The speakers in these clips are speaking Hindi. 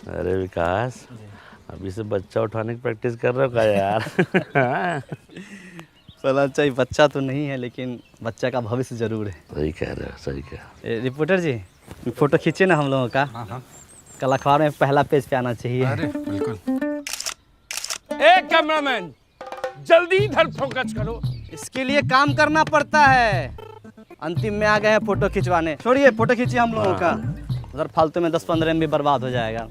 अरे विकास, अभी से बच्चा उठाने की प्रैक्टिस कर रहे हो क्या यार? चला चाहिए, बच्चा तो नहीं है लेकिन बच्चा का भविष्य जरूर है। सही कह रहे हो, सही कह रहे रिपोर्टर जी, फोटो खींचे ना हम लोगों का। हाँ। कल अखबार में पहला पेज पे आना चाहिए। अरे बिल्कुल। ए कैमरामैन, जल्दी इधर फोकस करो। इसके लिए काम करना पड़ता है। अंतिम में आ गए हैं फोटो खिंचवाने। छोड़िए, फोटो खींचिए हम लोगों का। उधर फालतू में 10-15 MB बर्बाद हो जाएगा।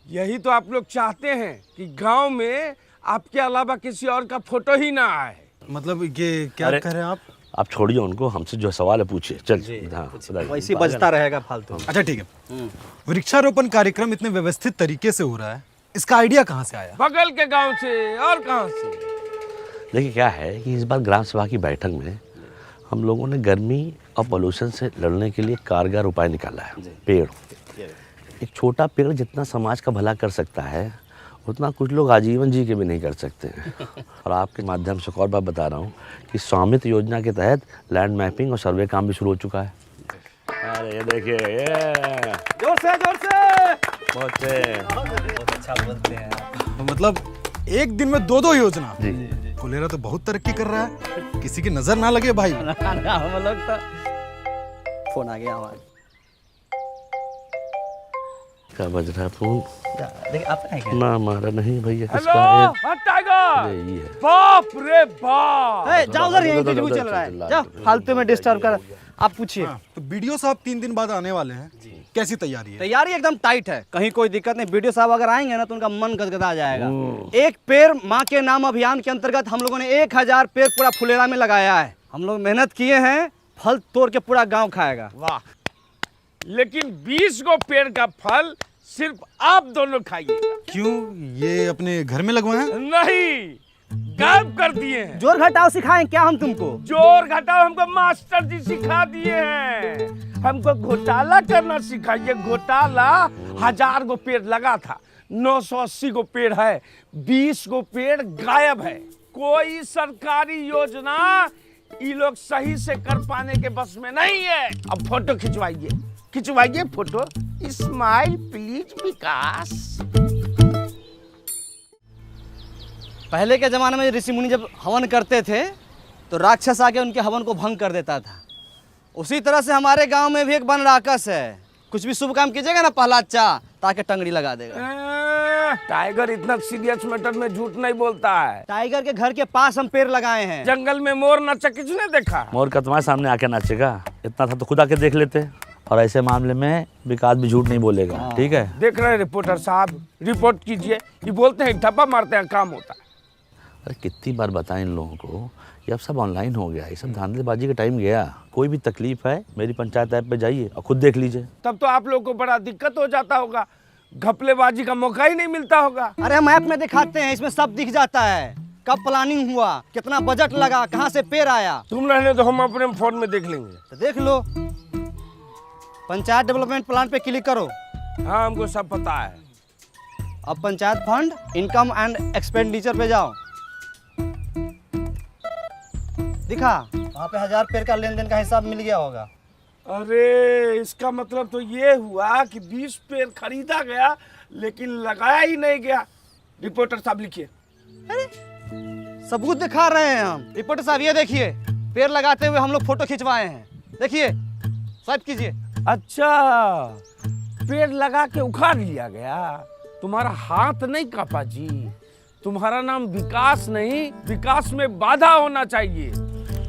यही तो आप लोग चाहते हैं कि गांव में आपके अलावा किसी और का फोटो ही ना आए। मतलब ये क्या अरे, कह रहे हैं आप? आप छोड़िए उनको, हमसे जो सवाल है पूछिए। चल हाँ, बताइए। वैसे ही बजता रहेगा फालतू। अच्छा ठीक है। वृक्षारोपण कार्यक्रम इतने व्यवस्थित तरीके से हो रहा है, इसका आइडिया कहाँ से आया? बगल के गांव से और कहां से? देखिए क्या है कि इस बार ग्राम सभा की बैठक में हम लोगों ने गर्मी और पोल्यूशन से लड़ने के लिए कारगर उपाय निकाला है। पेड़, एक छोटा पेड़ जितना समाज का भला कर सकता है उतना कुछ लोग आजीवन जी के भी नहीं कर सकते हैं। और आपके माध्यम से एक और बात बता रहा हूँ कि स्वामित्व योजना के तहत लैंड मैपिंग और सर्वे काम भी शुरू हो चुका है। अरे ये देखिए, ये जोर से बहुत से। बहुत अच्छा बोलते हैं आप। मतलब एक दिन में 2-2 योजना। जी। फुलेरा तो बहुत तरक्की कर रहा है, किसी की नजर ना लगे भाई। हम लोग तो फोन आ गया हमारा। क्या बज रहा है फोन? देखिए आप है क्या? ना हमारा नहीं भैया, हेलो, किसका है? हाँ टाइगर। ये है। बाप रे बाप। ए, जाओ उधर, यहीं इंटरव्यू चल रहा है। जाओ, फालतू में डिस्टर्ब कर। आप पूछिए। तो बीडीओ साहब 3 दिन बाद आने वाले हैं, कैसी तैयारी है? तैयारी एकदम टाइट है, कहीं कोई दिक्कत नहीं। वीडियो साहब अगर आएंगे ना तो उनका मन गदगदा जाएगा। एक पेड़ माँ के नाम अभियान के अंतर्गत हम लोगों ने 1000 पेड़ पूरा फुलेरा में लगाया है। हम लोग मेहनत किए हैं, फल तोड़ के पूरा गांव खाएगा। वाह, लेकिन 20 गो पेड़ का फल सिर्फ आप दोनों खाइएगा। क्यों, ये अपने घर में लगवाए हैं? नहीं, गायब कर दिए हैं। जोर घटाओ सिखाएं क्या हम तुमको? जोर घटाओ हमको मास्टर जी सिखा दिए हैं। हमको घोटाला करना सिखाइए। घोटाला 1000 गो पेड़ लगा था, 980 गो पेड़ है, 20 गो पेड़ गायब है। कोई सरकारी योजना ये लोग सही से कर पाने के बस में नहीं है। अब फोटो खिंचवाइए फोटो। स्माइल प्लीज विकास। पहले के जमाने में ऋषि मुनि जब हवन करते थे तो राक्षस आके उनके हवन को भंग कर देता था। उसी तरह से हमारे गांव में भी एक वन राक्षस है। कुछ भी शुभ काम कीजिएगा ना, पहला चा ताकि टंगड़ी लगा देगा। टाइगर इतना सीरियस मैटर में झूठ नहीं बोलता है। टाइगर के घर के पास हम पेड़ लगाए हैं। जंगल में मोर नाचा किसने देखा? मोर का तुम्हारे सामने आके नाचेगा? इतना था तो खुद आके देख लेते। और ऐसे मामले में विकास भी झूठ नहीं बोलेगा, ठीक है? देख रहे हैं रिपोर्टर साहब, रिपोर्ट कीजिए। ये बोलते हैं ठप्पा मारते हैं, काम होता है। अरे कितनी बार बताएं इन लोगों को, ये अब सब ऑनलाइन हो गया, ये सब धांधलेबाजी का टाइम गया। कोई भी तकलीफ है मेरी पंचायत ऐप पे जाइए और खुद देख लीजिए। तब तो आप लोग को बड़ा दिक्कत हो जाता होगा, घपलेबाजी का मौका ही नहीं मिलता होगा। अरे हम ऐप में दिखाते हैं, इसमें सब दिख जाता है। कब प्लानिंग हुआ, कितना बजट लगा, कहाँ से पेड़ आया। तुम रहने तो हम अपने फोन में देख लेंगे। तो देख लो, पंचायत डेवलपमेंट प्लान पे क्लिक करो। हाँ, हमको सब पता है। अब panchayat fund, income and expenditure पे जाओ। दिखा वहाँ पे 1000 पेड़ का लेन देन का हिसाब मिल गया होगा। अरे इसका मतलब तो ये हुआ कि 20 पेड़ खरीदा गया लेकिन लगाया ही नहीं गया। रिपोर्टर साहब लिखिए। अरे सबूत दिखा रहे हैं हम। रिपोर्टर साहब ये देखिए, पेड़ लगाते हुए हम लोग फोटो खिंचवाए हैं। देखिए, स्वाइप कीजिए। अच्छा, पेड़ लगा के उखाड़ लिया गया। तुम्हारा हाथ नहीं कापा जी। तुम्हारा नाम विकास नहीं, विकास में बाधा होना चाहिए।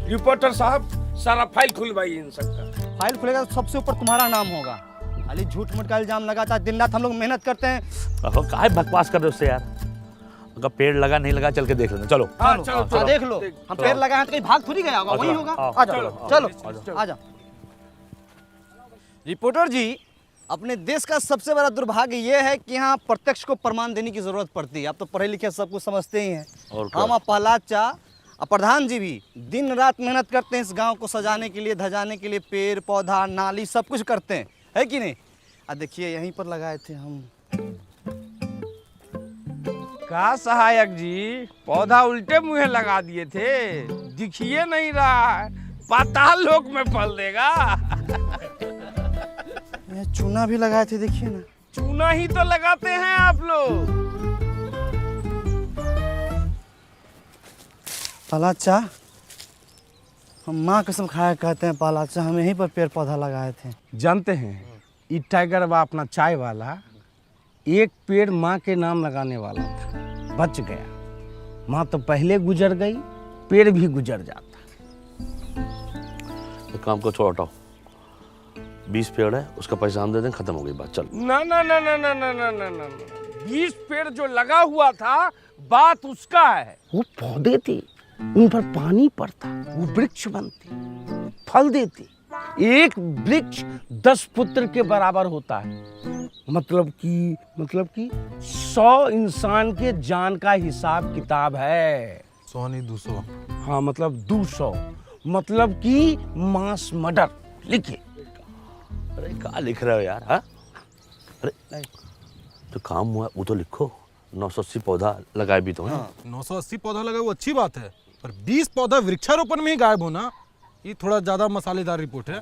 रिपोर्टर साहब, सारा फाइल खुलवाइए इन सबका। फाइल खुलेगा तो सबसे ऊपर तुम्हारा नाम होगा। खाली झूठ मूठ का इल्जाम लगाता है। दिन रात हम लोग मेहनत करते हैं। काहे बकवास कर रहे हो उससे यार? अगर पेड़ लगा नहीं लगा चल के देख लेना। चलो हाँ, चलो देख लो। हम पेड़ लगाए हैं तो कहीं भाग थोड़ी गया होगा, वही होगा। आ जाओ, चलो आ जाओ। रिपोर्टर जी, अपने देश का सबसे बड़ा दुर्भाग्य ये है कि यहाँ प्रत्यक्ष को प्रमाण देने की जरूरत पड़ती है। आप तो पढ़े लिखे सब कुछ समझते ही हैं। हम प्रहलाद चा और प्रधान जी भी दिन रात मेहनत करते हैं इस गांव को सजाने के लिए, धजाने के लिए। पेड़ पौधा नाली सब कुछ करते हैं, है कि नहीं? देखिए यहीं पर लगाए थे हम। का सहायक जी, पौधा उल्टे मुंह लगा दिए थे, दिखिए नहीं रहा है। पाताल लोक में फल देगा। चूना भी लगाए थे, देखिए ना। चूना ही तो लगाते हैं आप लोग। पालाचा, हम माँ कसम खाया कहते हैं पालाचा, हम यहीं पर पेड़ पौधा लगाए थे। जानते हैं ये टाइगर बा अपना चाय वाला एक पेड़ माँ के नाम लगाने वाला था, बच गया। माँ तो पहले गुजर गई, पेड़ भी गुजर जाता। एक काम को छोड़ हटाओ, 20 पेड़ है, उसका पैसा हम दे दें, खत्म हो गई बात, चल। ना ना ना ना ना ना ना ना ना 20 पेड़ जो लगा हुआ था बात उसका है। वो पौधे थे, उन पर पानी पड़ता, वो वृक्ष बनते, फल देते। एक वृक्ष 10 पुत्र के बराबर होता है। मतलब कि 100 इंसान के जान का हिसाब किताब है। 100 नहीं 200। हाँ मतलब 200, मतलब कि मास मर्डर। लिखिए। अरे क्या लिख रहे हो यार? हाँ, अरे जो काम हुआ वो तो लिखो। 980 पौधा लगाए भी तो हैं। 980 पौधा लगा वो अच्छी बात है, पर 20 पौधा वृक्षारोपण में ही गायब होना, ये थोड़ा ज्यादा मसालेदार रिपोर्ट है।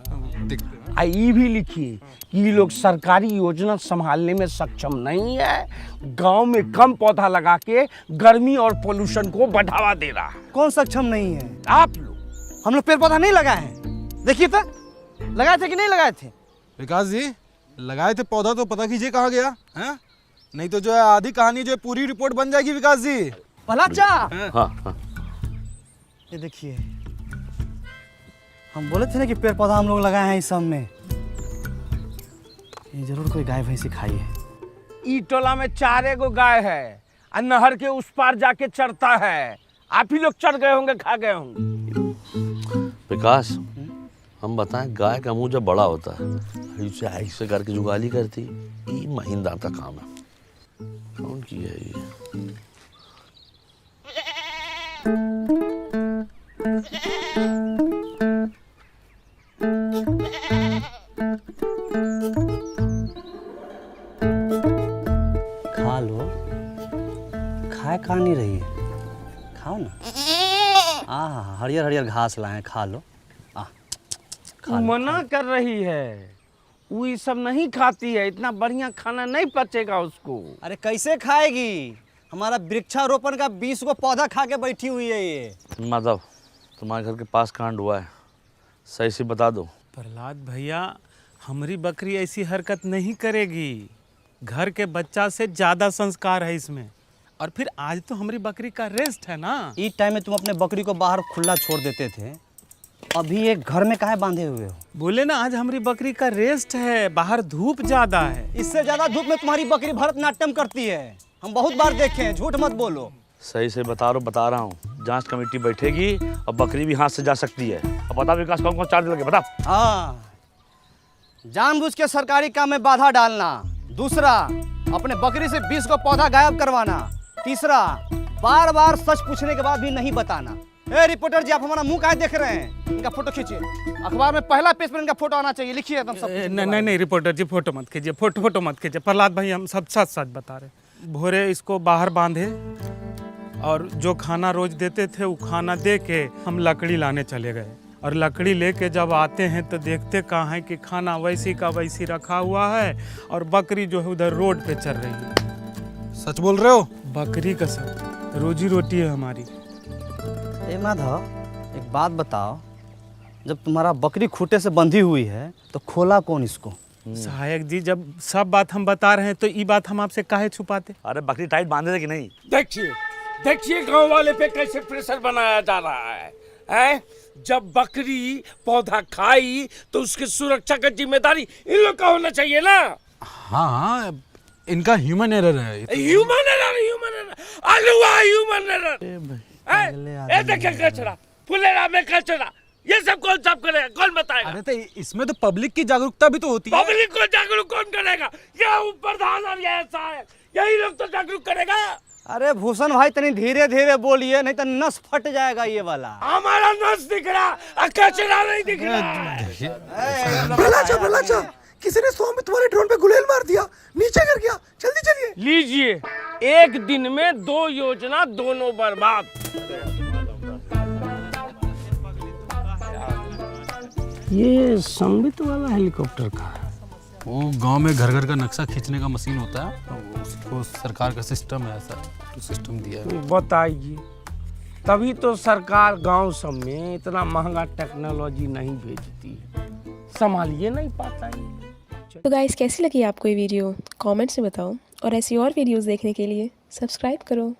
देखते हैं। ये भी लिखिए कि ये लोग सरकारी योजना संभालने में सक्षम नहीं है, गांव में कम पौधा लगा के गर्मी और पोल्यूशन को बढ़ावा दे रहा है। कौन सक्षम नहीं है? आप लोग। हम लोग पेड़ पौधा नहीं लगाए हैं। देखिए तो, लगाए थे कि नहीं लगाए थे? विकास जी, लगाए थे पौधा तो पता कीजिए कहाँ गया है? नहीं तो जो है आधी कहानी जो है पूरी रिपोर्ट बन जाएगी विकास जी। पालाचा, हाँ, ये देखिए, हम बोले थे ना कि पेड़ पौधा हम लोग लगाए हैं इस सब में। ये जरूर कोई गाय भैंसी खाई है। ई टोला में 4 गो गाय है और नहर के उस पार जाके चरता है। आप ही लोग चढ़ गए होंगे, खा गए होंगे। विकास, हम बताएं, गाय का मुंह जब बड़ा होता है, ऐसे ऐसे करके जुगाली करती, ये महीनदार का काम है। कौन की है ये? खा लो, खाए खा नहीं रही है, खाओ ना। हरियर हरियर घास लाए हैं, खा लो। तू मना कर रही है, वो ये सब नहीं खाती है, इतना बढ़िया खाना नहीं पचेगा उसको। अरे कैसे खाएगी? हमारा वृक्षारोपण का 20 गो पौधा खा के बैठी हुई है ये। माधव, तुम्हारे घर के पास कांड हुआ है, सही से बता दो। प्रहलाद भैया, हमारी बकरी ऐसी हरकत नहीं करेगी। घर के बच्चा से ज्यादा संस्कार है इसमें। और फिर आज तो हमारी बकरी का रेस्ट है ना। इस टाइम में तुम अपने बकरी को बाहर खुला छोड़ देते थे, अभी एक घर में काहे बांधे हुए हो? बोले ना आज हमारी बकरी का रेस्ट है, बाहर धूप ज्यादा है। इससे ज्यादा धूप में तुम्हारी बकरी भरतनाट्यम करती है, हम बहुत बार देखे हैं, झूठ मत बोलो। सही से बता रहा हूँ। जांच कमेटी बैठेगी और बकरी भी हाथ से जा सकती है। अब बता विकास, कौन कौन चार्ज लगे, बता। हाँ, जानबूझ के सरकारी काम में बाधा डालना। दूसरा, अपने बकरी से 20 को पौधा गायब करवाना। तीसरा, बार बार सच पूछने के बाद भी नहीं बताना। ए रिपोर्टर जी, आप हमारा मुंह काहे देख रहे हैं? इनका फोटो खींचिए, अखबार में पहला पेज पर इनका फोटो आना चाहिए। लिखिए एकदम सब। नहीं रिपोर्टर जी, फोटो मत खींचिए, फोटो मत खींचिए। प्रहलाद भाई, हम सब सच बता रहे। भोरे इसको बाहर बांधे और जो खाना रोज देते थे वो खाना दे के हम लकड़ी लाने चले गए। और लकड़ी लेके जब आते हैं तो देखते कहाँ है कि खाना वैसी का वैसी रखा हुआ है और बकरी जो है उधर रोड पे चल रही है। सच बोल रहे हो? बकरी का सब रोजी रोटी है हमारी। ए माधव, एक बात बताओ, जब तुम्हारा बकरी खूंटे से बंधी हुई है तो खोला कौन इसको? सहायक जी, जब सब बात हम बता रहे हैं तो ये बात हम आपसे काहे छुपाते? अरे बकरी टाइट बांधे थे कि नहीं? देखिए गांव वाले पे कैसे प्रेशर बनाया जा रहा है, हैं? जब बकरी पौधा खाई तो उसकी सुरक्षा का जिम्मेदारी इन लोग का होना चाहिए ना। हाँ, इनका ह्यूमन एरर है। ह्यूमन एरर अलुआ ह्यूमन एरर। देखिए कचरा, फुलेरा में कचरा, ये सब कौन साफ करेगा, कौन बताएगा? अरे तो इसमें तो पब्लिक की जागरूकता भी तो होती है। पब्लिक को जागरूक कौन करेगा? ये प्रधान और ये सहायक, यही लोग तो जागरूक करेगा। अरे भूषण भाई, तनी धीरे धीरे बोलिए, नहीं तो नस फट जाएगा ये वाला। हमारा नस दिख रहा, कचरा नहीं दिख रहा। भलाचा, किसी ने 100 में तुम्हारे ड्रोन पे गुलेल मार दिया, नीचे गिर गया, जल्दी चलिए। लीजिए, एक दिन में 2 योजना, दोनों बर्बाद। ये संबित वाला हेलीकॉप्टर का है। वो गांव में घर घर का नक्शा खींचने का मशीन होता है, उसको सरकार का सिस्टम है, ऐसा तो सिस्टम दिया है। बताइए, तभी तो सरकार गांव सब में इतना महंगा टेक्नोलॉजी नहीं भेजती है, संभालिए नहीं पाता है। तो गाइस कैसी लगी आपको ये वीडियो कमेंट्स में बताओ और ऐसी और वीडियोस देखने के लिए सब्सक्राइब करो।